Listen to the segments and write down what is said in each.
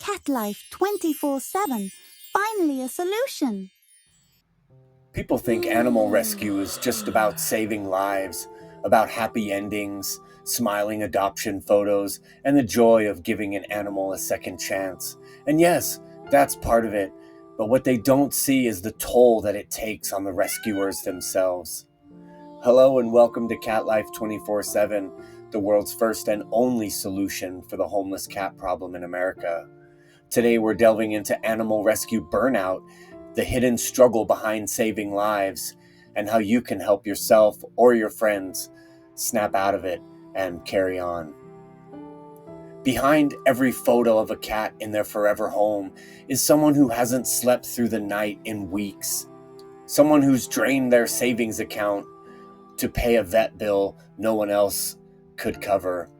Cat Life 24/7, finally a solution. People think animal rescue is just about saving lives, about happy endings, smiling adoption photos, and the joy of giving an animal a second chance. And yes, that's part of it, but what they don't see is the toll that it takes on the rescuers themselves. Hello and welcome to Cat Life 24/7, the world's first and only solution for the homeless cat problem in America. Today we're delving into animal rescue burnout, the hidden struggle behind saving lives, and how you can help yourself or your friends snap out of it and carry on. Behind every photo of a cat in their forever home is someone who hasn't slept through the night in weeks, someone who's drained their savings account to pay a vet bill no one else could cover.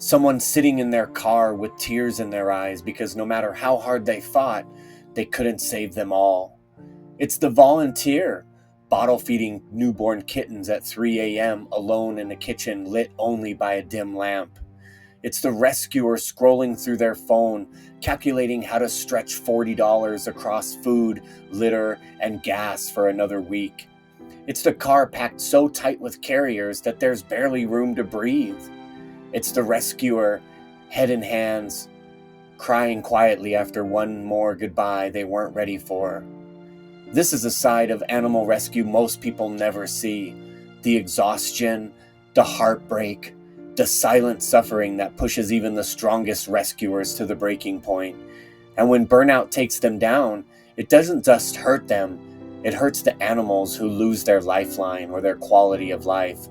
Someone sitting in their car with tears in their eyes because no matter how hard they fought, they couldn't save them all. It's the volunteer bottle feeding newborn kittens at 3 a.m. alone in a kitchen lit only by a dim lamp. It's the rescuer scrolling through their phone, calculating how to stretch $40 across food, litter, and gas for another week. It's the car packed so tight with carriers that there's barely room to breathe. It's the rescuer, head in hands, crying quietly after one more goodbye they weren't ready for. This is a side of animal rescue most people never see. The exhaustion, the heartbreak, the silent suffering that pushes even the strongest rescuers to the breaking point. And when burnout takes them down, it doesn't just hurt them, it hurts the animals who lose their lifeline or their quality of life.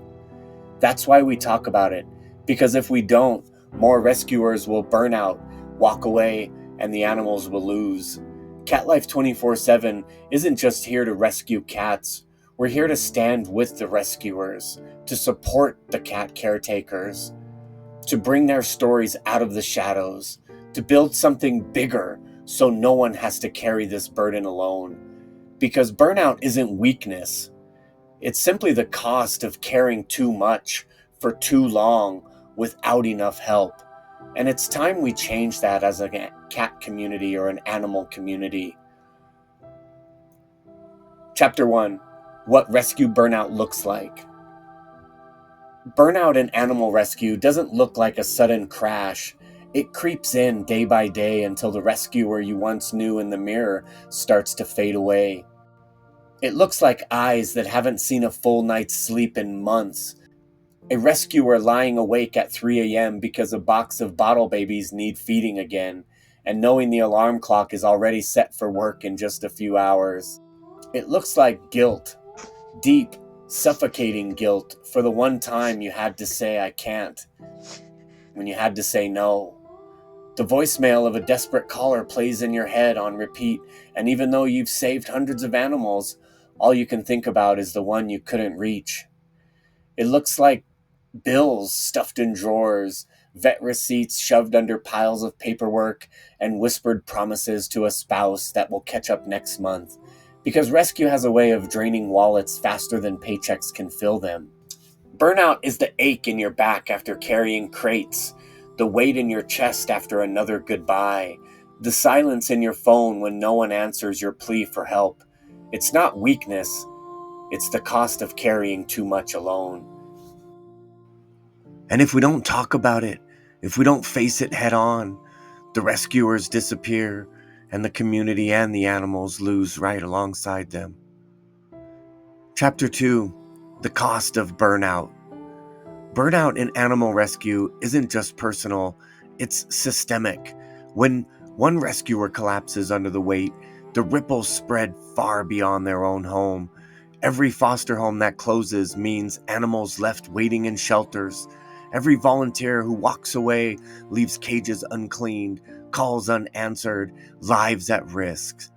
That's why we talk about it, because if we don't, more rescuers will burn out, walk away, and the animals will lose. Cat Life 24/7 isn't just here to rescue cats. We're here to stand with the rescuers, to support the cat caretakers, to bring their stories out of the shadows, to build something bigger so no one has to carry this burden alone. Because burnout isn't weakness. It's simply the cost of caring too much for too long without enough help. And it's time we change that as a cat community or an animal community. Chapter 1: What Rescue Burnout Looks Like. Burnout in animal rescue doesn't look like a sudden crash. It creeps in day by day until the rescuer you once knew in the mirror starts to fade away. It looks like eyes that haven't seen a full night's sleep in months. A rescuer lying awake at 3 a.m. because a box of bottle babies need feeding again, and knowing the alarm clock is already set for work in just a few hours. It looks like guilt, deep, suffocating guilt for the one time you had to say "I can't," when you had to say no. The voicemail of a desperate caller plays in your head on repeat, and even though you've saved hundreds of animals, all you can think about is the one you couldn't reach. It looks like bills stuffed in drawers, vet receipts shoved under piles of paperwork, and whispered promises to a spouse that will catch up next month. Because rescue has a way of draining wallets faster than paychecks can fill them. Burnout is the ache in your back after carrying crates, the weight in your chest after another goodbye, the silence in your phone when no one answers your plea for help. It's not weakness, it's the cost of carrying too much alone. And if we don't talk about it, if we don't face it head on, the rescuers disappear and the community and the animals lose right alongside them. Chapter 2: The Cost of Burnout. Burnout in animal rescue isn't just personal, it's systemic. When one rescuer collapses under the weight, the ripples spread far beyond their own home. Every foster home that closes means animals left waiting in shelters. Every volunteer who walks away leaves cages uncleaned, calls unanswered, lives at risk.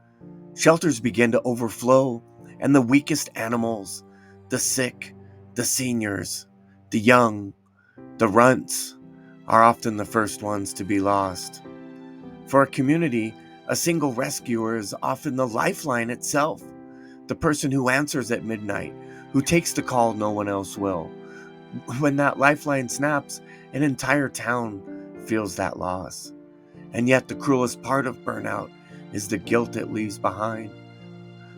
Shelters begin to overflow, and the weakest animals, the sick, the seniors, the young, the runts, are often the first ones to be lost. For a community, a single rescuer is often the lifeline itself, the person who answers at midnight, who takes the call no one else will. When that lifeline snaps, an entire town feels that loss. And yet the cruelest part of burnout is the guilt it leaves behind.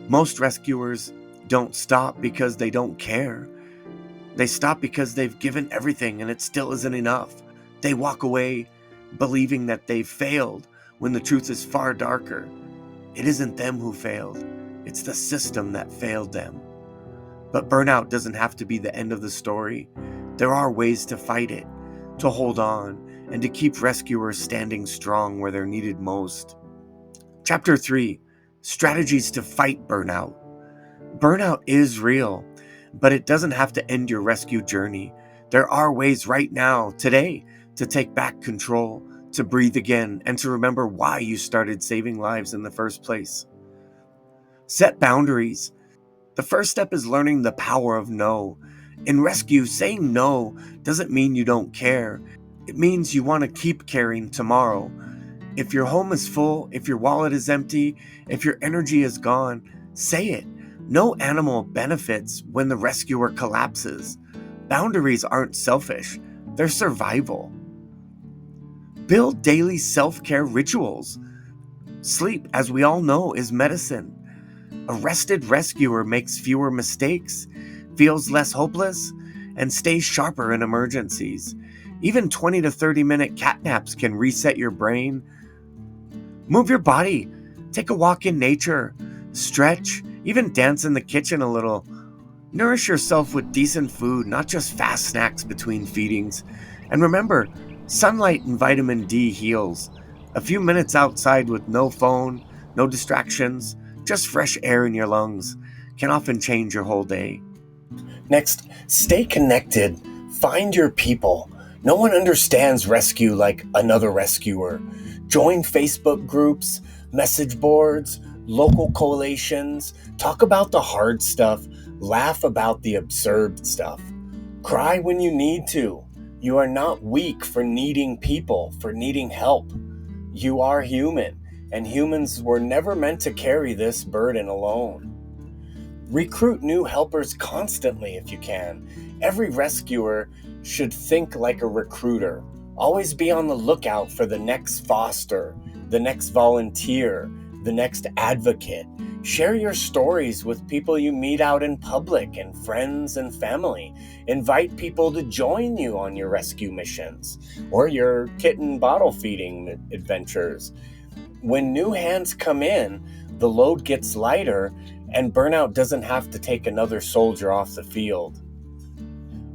Most rescuers don't stop because they don't care. They stop because they've given everything and it still isn't enough. They walk away believing that they've failed when the truth is far darker. It isn't them who failed, it's the system that failed them. But burnout doesn't have to be the end of the story. There are ways to fight it, to hold on, and to keep rescuers standing strong where they're needed most. Chapter 3: Strategies to Fight Burnout. Burnout is real, but it doesn't have to end your rescue journey. There are ways right now, today, to take back control, to breathe again, and to remember why you started saving lives in the first place. Set boundaries. The first step is learning the power of no. In rescue, saying no doesn't mean you don't care. It means you want to keep caring tomorrow. If your home is full, if your wallet is empty, if your energy is gone, say it. No animal benefits when the rescuer collapses. Boundaries aren't selfish, they're survival. Build daily self-care rituals. Sleep, as we all know, is medicine. A rested rescuer makes fewer mistakes, feels less hopeless, and stays sharper in emergencies. Even 20 to 30-minute cat naps can reset your brain. Move your body. Take a walk in nature. Stretch. Even dance in the kitchen a little. Nourish yourself with decent food, not just fast snacks between feedings. And remember, sunlight and vitamin D heals. A few minutes outside with no phone, no distractions, just fresh air in your lungs can often change your whole day. Next, stay connected. Find your people. No one understands rescue like another rescuer. Join Facebook groups, message boards, local coalitions. Talk about the hard stuff. Laugh about the absurd stuff. Cry when you need to. You are not weak for needing people, for needing help. You are human, and humans were never meant to carry this burden alone. Recruit new helpers constantly if you can. Every rescuer should think like a recruiter. Always be on the lookout for the next foster, the next volunteer, the next advocate. Share your stories with people you meet out in public and friends and family. Invite people to join you on your rescue missions or your kitten bottle feeding adventures. When new hands come in, the load gets lighter and burnout doesn't have to take another soldier off the field.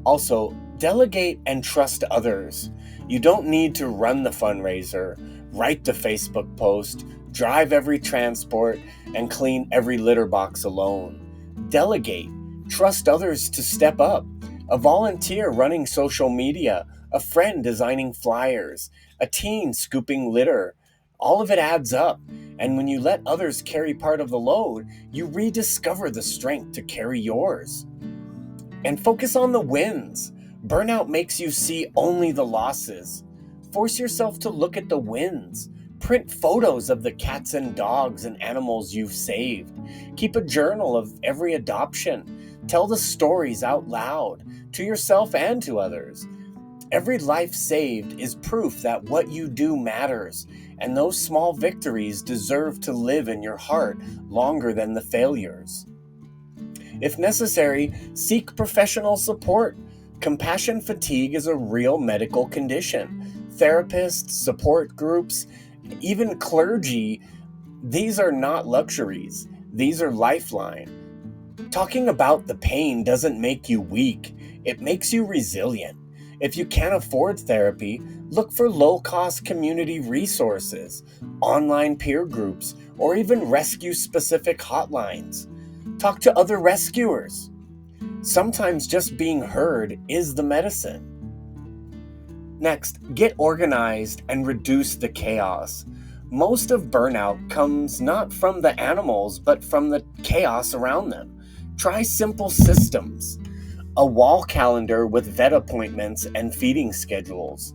Also, delegate and trust others. You don't need to run the fundraiser, write the Facebook post, drive every transport, and clean every litter box alone. Delegate. Trust others to step up. A volunteer running social media, a friend designing flyers, a teen scooping litter. All of it adds up. And when you let others carry part of the load, you rediscover the strength to carry yours. And focus on the wins. Burnout makes you see only the losses. Force yourself to look at the wins. Print photos of the cats and dogs and animals you've saved. Keep a journal of every adoption. Tell the stories out loud, to yourself and to others. Every life saved is proof that what you do matters, and those small victories deserve to live in your heart longer than the failures. If necessary, seek professional support. Compassion fatigue is a real medical condition. Therapists, support groups, even clergy, these are not luxuries. These are lifeline. Talking about the pain doesn't make you weak. It makes you resilient. If you can't afford therapy, look for low-cost community resources, online peer groups, or even rescue-specific hotlines. Talk to other rescuers. Sometimes just being heard is the medicine. Next, get organized and reduce the chaos. Most of burnout comes not from the animals, but from the chaos around them. Try simple systems. A wall calendar with vet appointments and feeding schedules.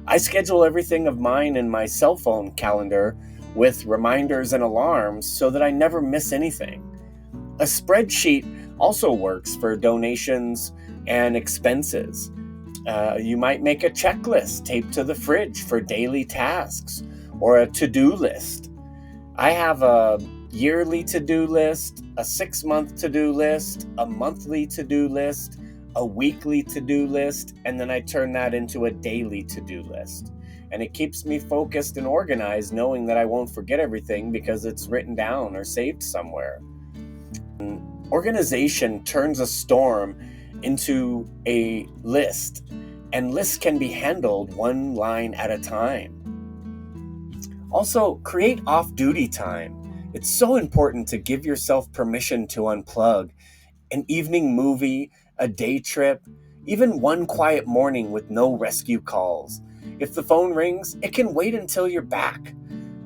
I schedule everything of mine in my cell phone calendar with reminders and alarms so that I never miss anything. A spreadsheet also works for donations and expenses. You might make a checklist taped to the fridge for daily tasks, or a to-do list. I have a yearly to-do list, a 6-month to-do list, a monthly to-do list, a weekly to-do list, and then I turn that into a daily to-do list. And it keeps me focused and organized, knowing that I won't forget everything because it's written down or saved somewhere. Organization turns a storm into a list, and lists can be handled one line at a time. Also, create off-duty time. It's so important to give yourself permission to unplug. An evening movie, a day trip, even one quiet morning with no rescue calls. If the phone rings, it can wait until you're back.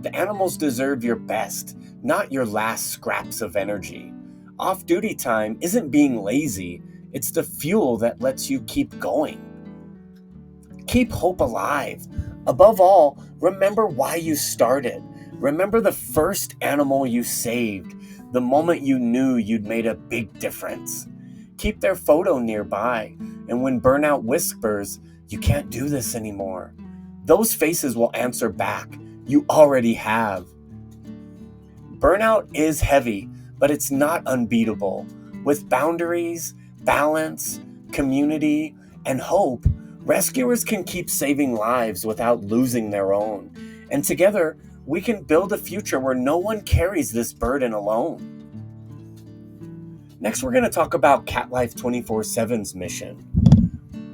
The animals deserve your best, not your last scraps of energy. Off-duty time isn't being lazy, it's the fuel that lets you keep going. Keep hope alive. Above all, remember why you started. Remember the first animal you saved, the moment you knew you'd made a big difference. Keep their photo nearby, and when burnout whispers, "You can't do this anymore," those faces will answer back, "You already have." Burnout is heavy, but it's not unbeatable. With boundaries, balance, community, and hope, rescuers can keep saving lives without losing their own. And together, we can build a future where no one carries this burden alone. Next, we're going to talk about Cat Life 24/7's mission.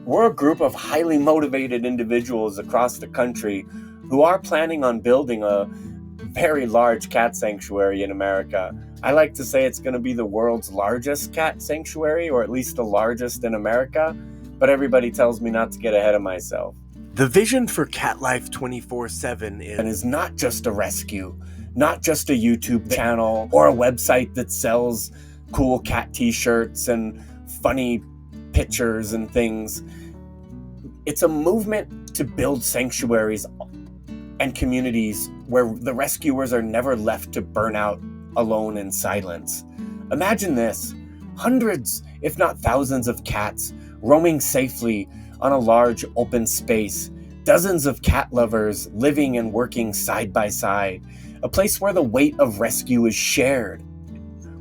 We're a group of highly motivated individuals across the country who are planning on building a very large cat sanctuary in America. I like to say it's going to be the world's largest cat sanctuary, or at least the largest in America, but everybody tells me not to get ahead of myself. The vision for Cat Life 24/7 is not just a rescue, not just a YouTube channel or a website that sells cool cat t-shirts and funny pictures and things. It's a movement to build sanctuaries and communities where the rescuers are never left to burn out alone in silence. Imagine this: hundreds, if not thousands of cats roaming safely on a large open space, dozens of cat lovers living and working side by side, a place where the weight of rescue is shared,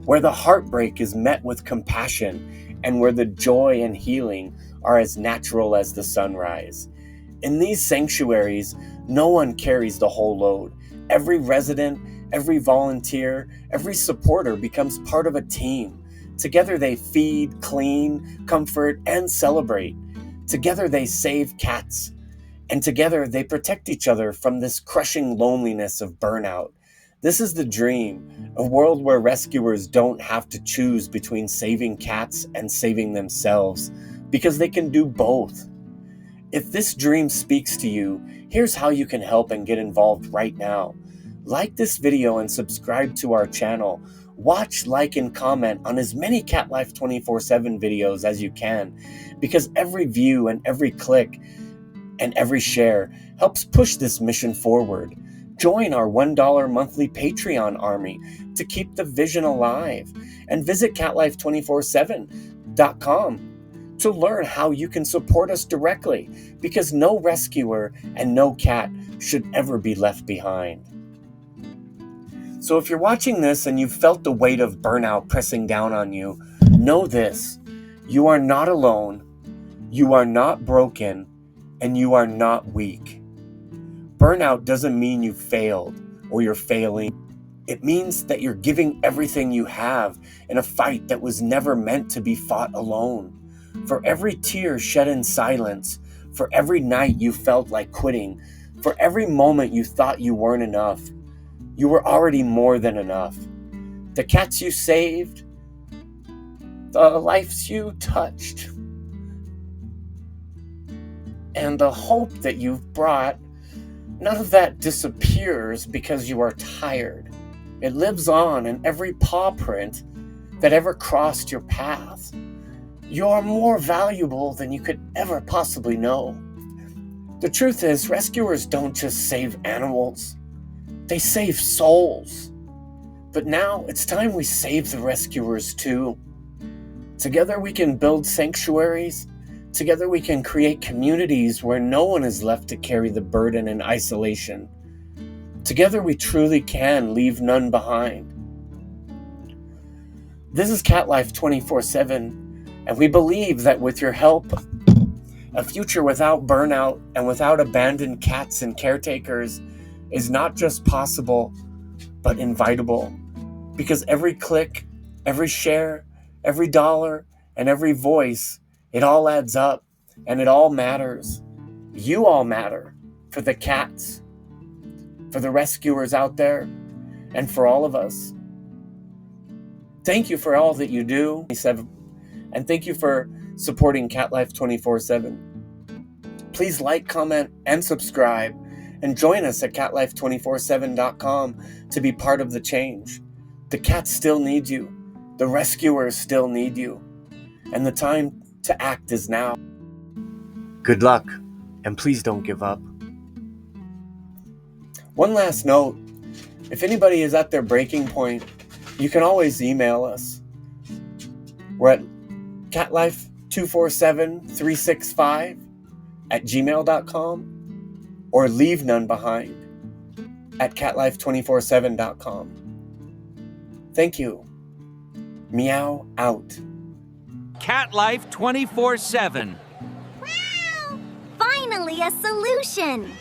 where the heartbreak is met with compassion, and where the joy and healing are as natural as the sunrise. In these sanctuaries, no one carries the whole load. Every resident, every volunteer, every supporter becomes part of a team. Together they feed, clean, comfort, and celebrate. Together they save cats. And together they protect each other from this crushing loneliness of burnout. This is the dream, a world where rescuers don't have to choose between saving cats and saving themselves, because they can do both. If this dream speaks to you, here's how you can help and get involved right now. Like this video and subscribe to our channel. Watch, like, and comment on as many Cat Life 24/7 videos as you can, because every view and every click and every share helps push this mission forward. Join our $1 monthly Patreon army to keep the vision alive, and visit catlife247.com to learn how you can support us directly, because no rescuer and no cat should ever be left behind. So if you're watching this and you've felt the weight of burnout pressing down on you, know this: you are not alone, you are not broken, and you are not weak. Burnout doesn't mean you failed or you're failing. It means that you're giving everything you have in a fight that was never meant to be fought alone. For every tear shed in silence, for every night you felt like quitting, for every moment you thought you weren't enough, you were already more than enough. The cats you saved, the lives you touched, and the hope that you've brought, none of that disappears because you are tired. It lives on in every paw print that ever crossed your path. You are more valuable than you could ever possibly know. The truth is, rescuers don't just save animals, they save souls. But now it's time we save the rescuers too. Together we can build sanctuaries. Together we can create communities where no one is left to carry the burden in isolation. Together we truly can leave none behind. This is Cat Life 24/7, and we believe that with your help, a future without burnout and without abandoned cats and caretakers is not just possible, but invitable. Because every click, every share, every dollar, and every voice, it all adds up, and it all matters. You all matter for the cats, for the rescuers out there, and for all of us. Thank you for all that you do, and thank you for supporting Cat Life 24/7. Please like, comment, and subscribe, and join us at catlife247.com to be part of the change. The cats still need you, the rescuers still need you, and the time to act is now. Good luck, and please don't give up. One last note, if anybody is at their breaking point, you can always email us. We're at catlife247365@gmail.com or leave none behind at catlife247.com. Thank you. Meow out. Cat Life 24/7. Finally, a solution!